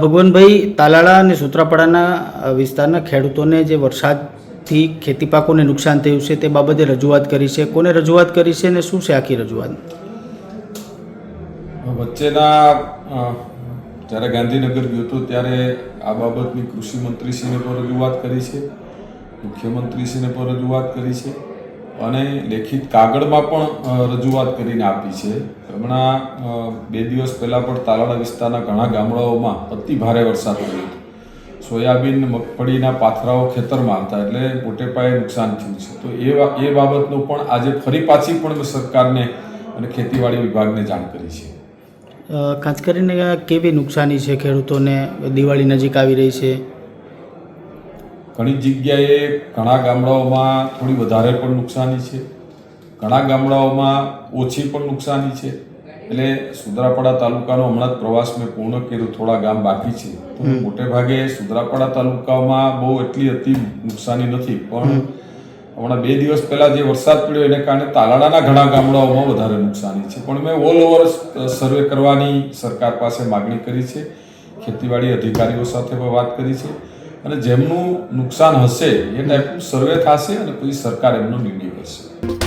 ભગવાનભાઈ, તાલાળા અને સૂત્રાપાડાના વિસ્તારના ખેડૂતોને જે વરસાદથી ખેતી પાકોને નુકસાન થયું છે તે બાબતે રજૂઆત કરી છે. કોને રજૂઆત કરી છે અને શું છે આખી રજૂઆત? વચ્ચેના જ્યારે ગાંધીનગર ગયો હતો ત્યારે આ બાબતની કૃષિ મંત્રીશ્રીને પણ રજૂઆત કરી છે, મુખ્યમંત્રીશ્રીને પણ રજૂઆત કરી છે અને લેખિત કાગળમાં પણ રજૂઆત કરીને આપી છે. હમણાં 2 દિવસ પહેલાં પણ તાલાળા વિસ્તારના ઘણા ગામડાઓમાં અતિ ભારે વરસાદ થયો હતો. સોયાબીન, મગફળીના પાથરાઓ ખેતરમાં હતા, એટલે મોટે પાયે નુકસાન થયું છે. તો એ બાબતનું પણ આજે ફરી પાછી પણ સરકારને અને ખેતીવાડી વિભાગને જાણ કરી છે. ખાસ કરીને કેવી નુકસાની છે ખેડૂતોને? દિવાળી નજીક આવી રહી છે. ઘણી જગ્યાએ ઘણા ગામડાઓમાં થોડી વધારે પણ નુકસાની છે, ઘણા ગામડાઓમાં ઓછી પણ નુકસાની છે. એટલે સુત્રાપાડા તાલુકાનો હમણાં જ પ્રવાસ મેં પૂર્ણ કર્યો, થોડા ગામ બાકી છે. તો મોટે ભાગે સુત્રાપાડા તાલુકામાં બહુ એટલી અતિ નુકસાની નથી, પણ હમણાં 2 દિવસ પહેલાં જે વરસાદ પડ્યો એને કારણે તાલાળાના ઘણા ગામડાઓમાં વધારે નુકસાની છે. પણ મેં ઓલ ઓવર સર્વે કરવાની સરકાર પાસે માગણી કરી છે, ખેતીવાડી અધિકારીઓ સાથે પણ વાત કરી છે અને જેમનું નુકસાન હશે એ ટાઈપનું સર્વે થશે અને પછી સરકાર એમનો નિર્ણય કરશે.